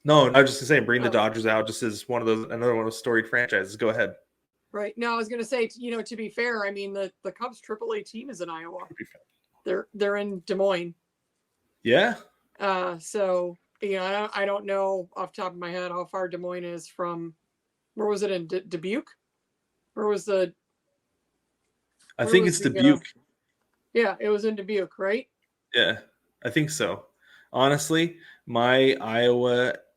No, I was just going to say, bring the Dodgers out just as another one of those storied franchises. Go ahead. Right. No, I was going to say, to be fair, I mean, the Cubs AAA team is in Iowa. They're in Des Moines. Yeah. So, I don't know off the top of my head how far Des Moines is from, where was it, in Dubuque? Where was the... I think it's Dubuque. Yeah, it was in Dubuque, right? Yeah, I think so. Honestly, my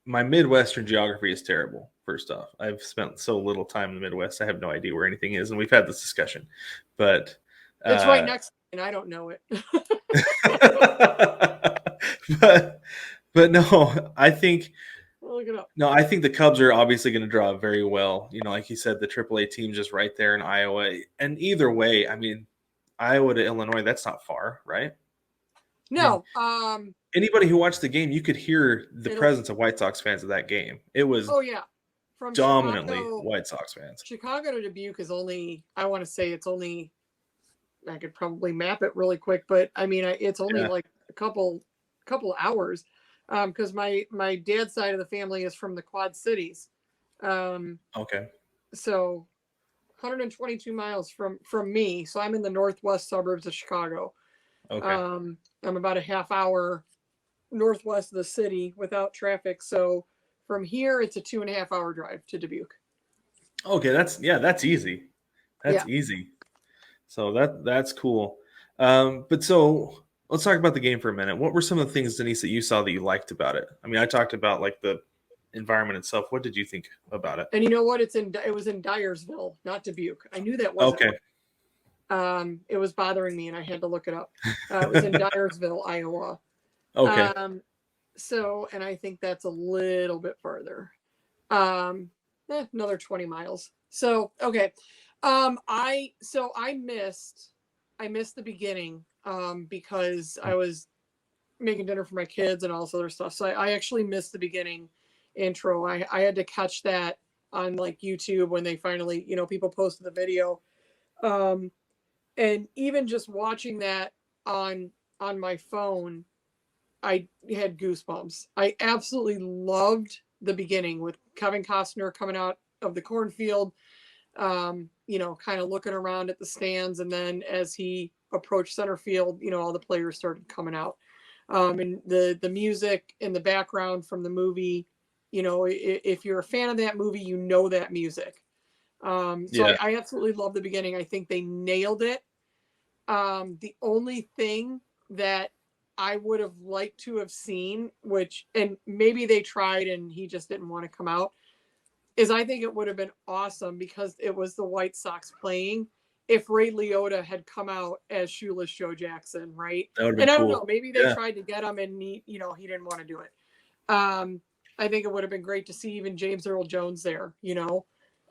Midwestern geography is terrible. First off, I've spent so little time in the Midwest, I have no idea where anything is, and we've had this discussion. But it's right next, and I don't know it. but no, I think. Look it up. No, I think the Cubs are obviously going to draw very well. Like you said, the AAA team just right there in Iowa, and either way, I mean, Iowa to Illinois, that's not far, right? No. Anybody who watched the game, you could hear the presence of White Sox fans at that game. It was from dominantly White Sox fans. Chicago to Dubuque is only, I want to say it's only, I could probably map it really quick, but I mean, it's only like a couple hours, because my dad's side of the family is from the Quad Cities. Okay. So 122 miles from me. So I'm in the northwest suburbs of Chicago. Okay. I'm about a half hour northwest of the city without traffic. So from here, it's a 2.5 hour drive to Dubuque. Okay, that's easy. That's easy. So that's cool. But so let's talk about the game for a minute. What were some of the things, Denise, that you saw that you liked about it? I mean, I talked about like the environment itself. What did you think about it? And you know what? It was in Dyersville, not Dubuque. I knew that wasn't. Okay. It was bothering me, and I had to look it up. It was in Dyersville, Iowa. Okay. So, and I think that's a little bit further. Another 20 miles. So, okay. I missed the beginning, because I was making dinner for my kids and all this other stuff. So I actually missed the beginning intro. I had to catch that on like YouTube when they finally, people posted the video. And even just watching that on my phone, I had goosebumps. I absolutely loved the beginning with Kevin Costner coming out of the cornfield, kind of looking around at the stands. And then as he approached center field, all the players started coming out. And the music in the background from the movie, if you're a fan of that movie, that music. I absolutely love the beginning. I think they nailed it. The only thing that I would have liked to have seen, and maybe they tried and he just didn't want to come out, is I think it would have been awesome, because it was the White Sox playing, if Ray Liotta had come out as Shoeless Joe Jackson, right? That would have been cool. I don't know, maybe they tried to get him and he didn't want to do it. I think it would have been great to see even James Earl Jones there,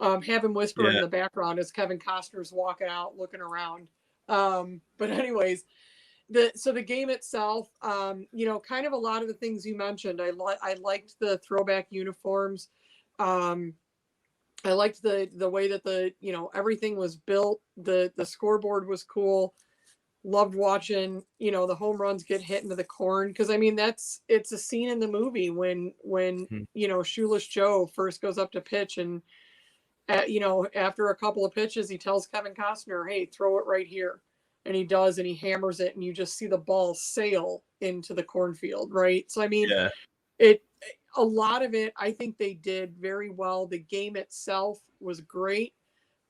have him whispering in the background as Kevin Costner's walking out, looking around. But anyways, the game itself, kind of a lot of the things you mentioned. I liked the throwback uniforms. I liked the way that everything was built. The scoreboard was cool. Loved watching, the home runs get hit into the corn. Because I mean, it's a scene in the movie when Shoeless Joe first goes up to pitch, and after a couple of pitches, he tells Kevin Costner, "Hey, throw it right here." and he does, and he hammers it, and you just see the ball sail into the cornfield, right? So I mean, Yeah. A lot of it, I think they did very well. The game itself was great,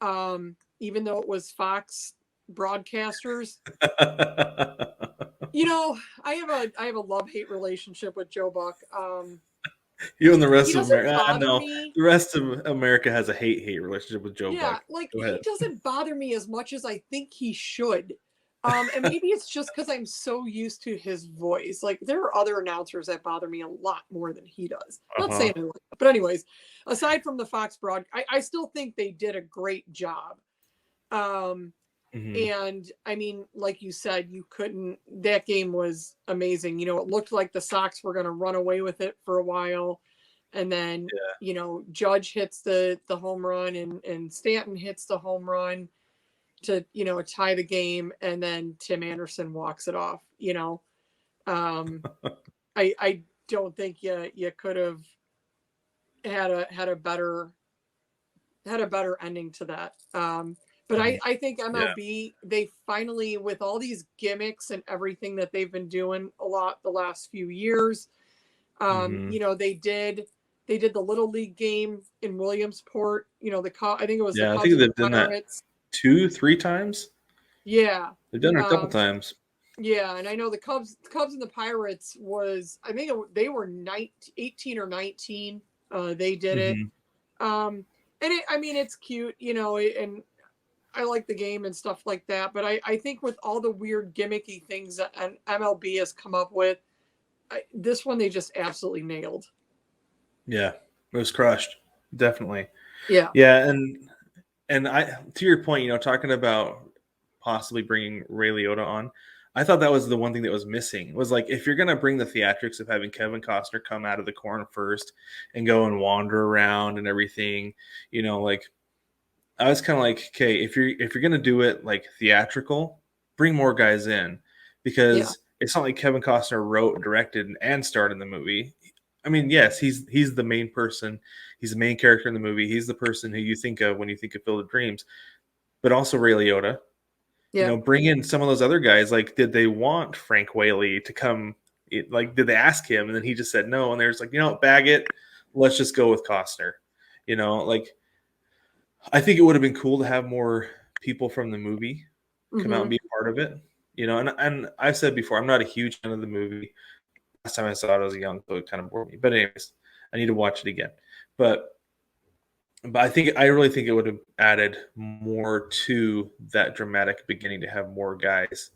even though it was Fox broadcasters. You know, I have a love-hate relationship with Joe Buck. You and the He rest of doesn't America. I bother know me. the rest of America has a hate relationship with Joe Yeah, Buck. like Go he ahead. doesn't bother me as much as I think he should. And maybe it's just because I'm so used to his voice. Like there are other announcers that bother me a lot more than he does. Not saying I like it, but anyways, aside from the Fox I still think they did a great job. And I mean, like you said, that game was amazing. You know, it looked like the Sox were going to run away with it for a while. And then, you know, Judge hits the home run and Stanton hits the home run to, you know, tie the game. And then Tim Anderson walks it off, you know. I don't think you could have had a better ending to that. But I think MLB, they finally, with all these gimmicks and everything that they've been doing a lot the last few years, you know, they did the Little League game in Williamsport. You know, I think it was the I Cubs think and they've the done that Pirates. 2-3 times. Yeah, They've done it a couple times. Yeah, and I know the Cubs and the Pirates was, I think they were 18 or 19. They did it. And I mean, it's cute, you know, and I like the game and stuff like that. But I think with all the weird gimmicky things that MLB has come up with, this one they just absolutely nailed. Yeah, it was crushed. Definitely. Yeah. Yeah, and I, to your point, you know, talking about possibly bringing Ray Liotta on, I thought that was the one thing that was missing. It was like, if you're gonna bring the theatrics of having Kevin Costner come out of the corn first and go and wander around and everything, you know, like I was kind of like, okay, if you're gonna do it like theatrical, bring more guys in, because it's not like Kevin Costner wrote, directed, and starred in the movie. I mean, yes, he's the main person, he's the main character in the movie. He's the person who you think of when you think of Field of Dreams, but also Ray Liotta. You know, bring in some of those other guys. Like, did they want Frank Whaley to come? Like, did they ask him? And then he just said no. And they're just like, you know, bag it. Let's just go with Costner. You know, like, I think it would have been cool to have more people from the movie come out and be a part of it. You know, and I've said before, I'm not a huge fan of the movie. Last time I saw it, I was young, so it kind of bored me. But anyways, I need to watch it again. But I really think it would have added more to that dramatic beginning to have more guys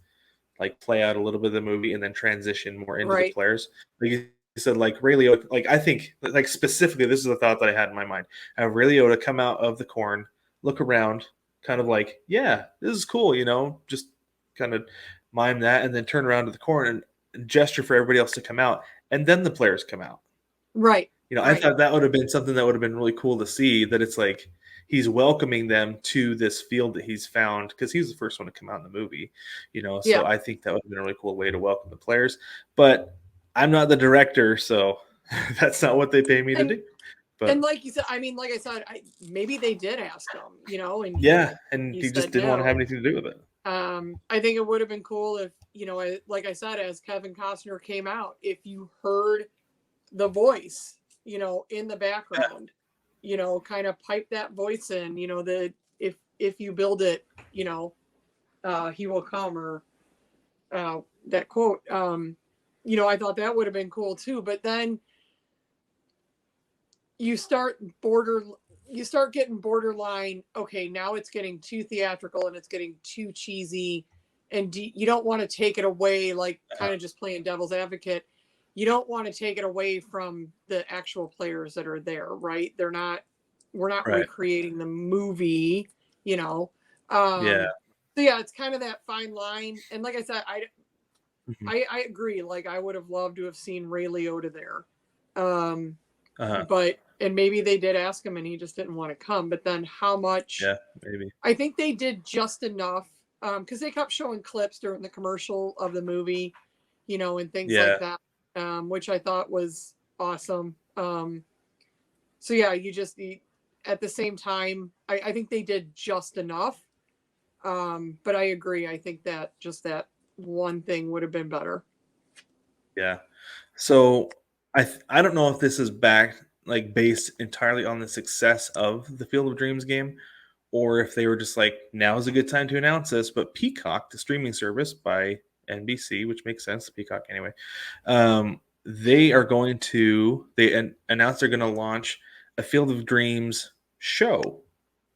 like play out a little bit of the movie and then transition more into the players. Like you said, like Ray Liotta, like I think like specifically, this is a thought that I had in my mind. Have Ray Liotta come out of the corn, look around, kind of like, yeah, this is cool, you know, just kind of mime that, and then turn around to the corn and gesture for everybody else to come out, and then the players come out. Right. You know, I thought that would have been something that would have been really cool to see, that it's like he's welcoming them to this field that he's found, because he was the first one to come out in the movie, you know. So I think that would have been a really cool way to welcome the players. But I'm not the director, so that's not what they pay me to do. But, and like you said, I mean, like I said, maybe they did ask him, you know, and he just didn't want to have anything to do with it. I think it would have been cool if, you know, like I said, as Kevin Costner came out, if you heard the voice, you know, in the background, you know, kind of pipe that voice in, you know, that if you build it, you know, he will come, or that quote, you know, I thought that would have been cool too. But then you start getting borderline. Okay, now it's getting too theatrical and it's getting too cheesy, and you don't want to take it away, like kind of just playing devil's advocate. You don't want to take it away from the actual players that are there, right? We're not recreating the movie, you know? So yeah, it's kind of that fine line. And like I said, I agree. Like, I would have loved to have seen Ray Liotta there. But, and maybe they did ask him and he just didn't want to come, but then how much? Yeah, maybe. I think they did just enough, because they kept showing clips during the commercial of the movie, you know, and things like that. Which I thought was awesome. So yeah, at the same time, I think they did just enough. But I agree. I think that just that one thing would have been better. Yeah. So I don't know if this is based entirely on the success of the Field of Dreams game, or if they were just like, now is a good time to announce this. But Peacock, the streaming service by NBC, which makes sense, Peacock anyway, they are going to announce they're going to launch a Field of Dreams show.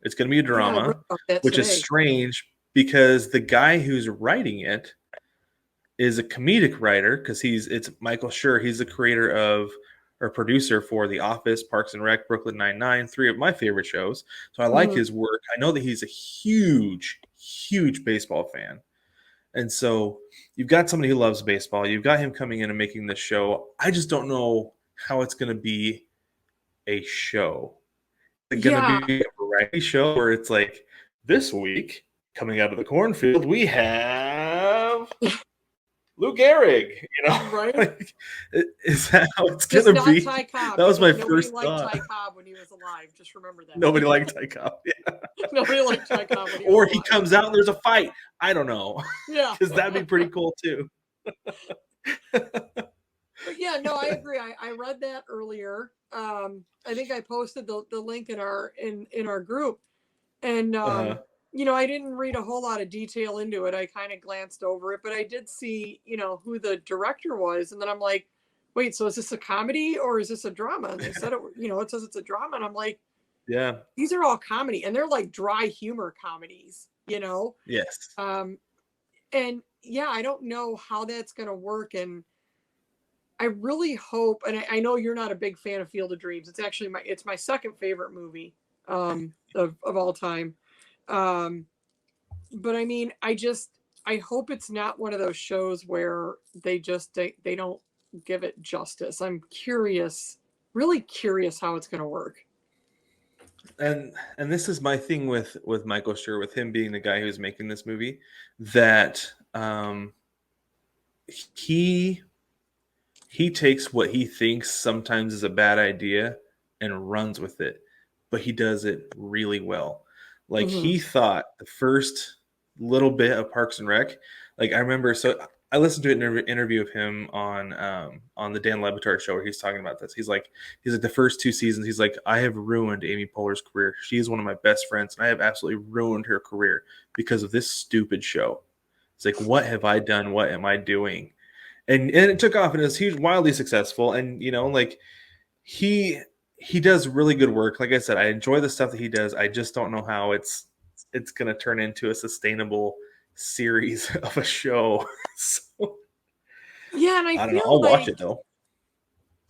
It's going to be a Yeah, I read drama, about that which is today. strange because the guy who's writing it is a comedic writer because it's Michael Schur. He's the creator of or producer for The Office, Parks and Rec, Brooklyn Nine-Nine, three of my favorite shows. So I like his work. I know that he's a huge, huge baseball fan. And so you've got somebody who loves baseball. You've got him coming in and making this show. I just don't know how it's going to be a show. It's going to be a variety show where it's like, this week, coming out of the cornfield, we have Lou Gehrig, Right? Like, is that how it's Just going to not be? Ty Cobb. That was my Nobody first liked thought. Ty Cobb when he was alive. Just remember that. Nobody liked Ty Cobb. Yeah. Nobody liked Ty Cobb when he was Or alive. he comes out and there's a fight. I don't know. Yeah. Because that'd be pretty cool too. But yeah, no, I agree. I read that earlier. I think I posted the link in our group. And I didn't read a whole lot of detail into it. I kind of glanced over it, but I did see, who the director was. And then I'm like, wait, so is this a comedy or is this a drama? And they said, it says it's a drama. And I'm like, yeah, these are all comedy. And they're like dry humor comedies, Yes. And yeah, I don't know how that's going to work. And I really hope, and I know you're not a big fan of Field of Dreams. It's actually my second favorite movie of all time. But I mean, I hope it's not one of those shows where they don't give it justice. I'm curious, really curious how it's going to work. And this is my thing with Michael Schur, with him being the guy who's making this movie, that he takes what he thinks sometimes is a bad idea and runs with it, but he does it really well. Like he thought the first little bit of Parks and Rec, like I remember, so I listened to an interview of him on the Dan Le Batard show where he's talking about this. He's like the first 2 seasons, he's like, I have ruined Amy Poehler's career. She is one of my best friends, and I have absolutely ruined her career because of this stupid show. It's like, what have I done? What am I doing? And it took off, and it was huge, wildly successful. And like he does really good work. Like I said, I enjoy the stuff that he does. I just don't know how it's going to turn into a sustainable series of a show. So, yeah, and I don't know. feel I'll like, watch it though.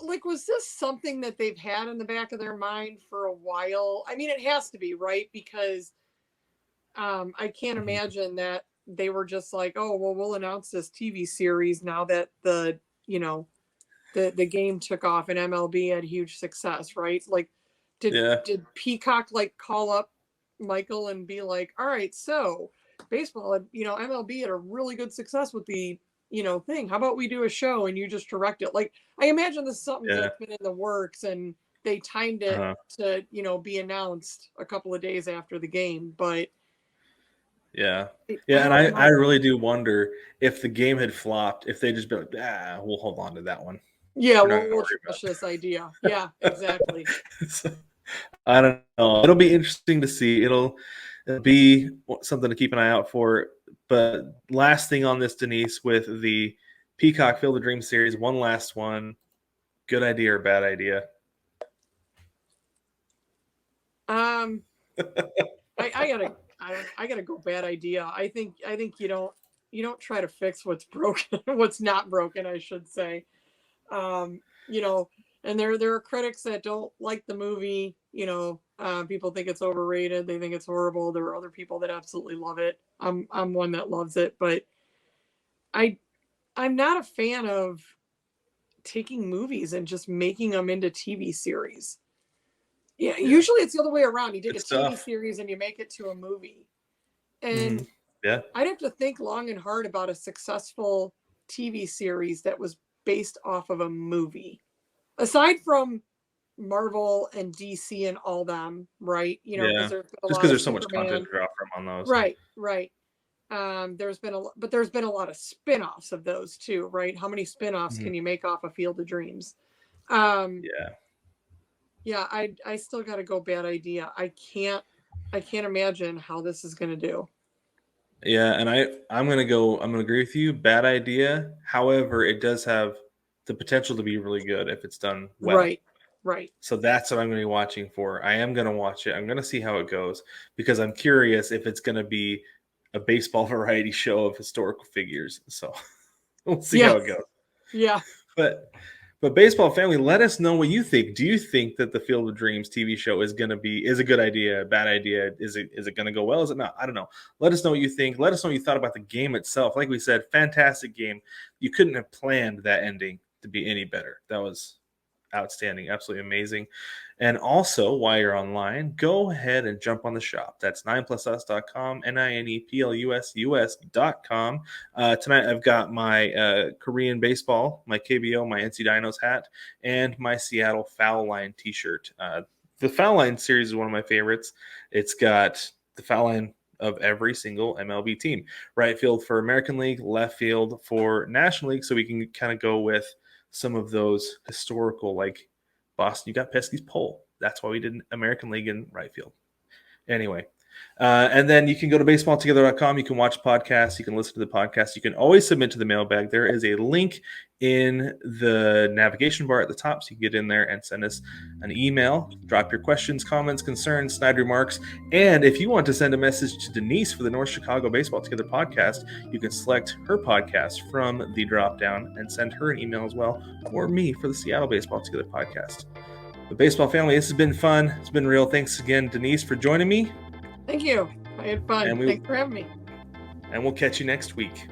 Like, was this something that they've had in the back of their mind for a while? I mean, it has to be, right? Because I can't imagine that they were just like, oh, well, we'll announce this TV series now that the game took off and MLB had huge success, right? Like, did Peacock like call up Michael and be like, all right, so baseball, MLB had a really good success with the thing. How about we do a show and you just direct it? Like, I imagine this is something that's been in the works and they timed it to be announced a couple of days after the game. But and I really do wonder if the game had flopped, if they just be like, we'll hold on to that one. Yeah, we'll trash this idea. Yeah, exactly. So, I don't know. It'll be interesting to see. It'll be something to keep an eye out for. But last thing on this, Denise, with the Peacock Field of Dreams series, one last one. Good idea or bad idea? I gotta go bad idea. I think you don't try to fix what's broken, what's not broken, I should say. And there are critics that don't like the movie. People think it's overrated. They think it's horrible. There are other people that absolutely love it. I'm one that loves it, but I'm not a fan of taking movies and just making them into TV series. Yeah, usually it's the other way around. You take a TV series and you make it to a movie. And I'd have to think long and hard about a successful TV series that was based off of a movie. Aside from Marvel and DC and all them, right? You know, Yeah. because there's been a Just lot because of there's so much Superman. content to draw from on those. Right. There's been a lot of spin-offs of those too, right? How many spin-offs can you make off a Field of Dreams? Yeah. Yeah, I still got to go Bad Idea. I can't imagine how this is going to do. Yeah, and I'm gonna agree with you. Bad idea. However, it does have the potential to be really good if it's done well. Right. So that's what I'm gonna be watching for. I am gonna watch it. I'm gonna see how it goes because I'm curious if it's gonna be a baseball variety show of historical figures. So we'll see how it goes. Yeah. But baseball family, let us know what you think. Do you think that the Field of Dreams TV show is a good idea, a bad idea? Is it going to go well? Is it not? I don't know. Let us know what you think. Let us know what you thought about the game itself. Like we said, fantastic game. You couldn't have planned that ending to be any better. That was outstanding, absolutely amazing. And also, while you're online, go ahead and jump on the shop. That's 9plusus.com, NINEPLUSUS.com. Tonight, I've got my Korean baseball, my KBO, my NC Dinos hat, and my Seattle Foul Line t-shirt. The Foul Line series is one of my favorites. It's got the foul line of every single MLB team. Right field for American League, left field for National League, so we can kind of go with some of those historical, like Boston, you got Pesky's pole. That's why we did American League in right field. Anyway, and then you can go to baseballtogether.com. You can watch podcasts. You can listen to the podcast. You can always submit to the mailbag. There is a link in the navigation bar at the top, so you can get in there and send us an email. Drop your questions, comments, concerns, snide remarks. And if you want to send a message to Denise for the North Chicago Baseball Together podcast, you can select her podcast from the drop-down and send her an email as well, or me for the Seattle Baseball Together podcast. The baseball family, this has been fun. It's been real. Thanks again, Denise, for joining me. Thank you. I had fun. Thanks for having me. And we'll catch you next week.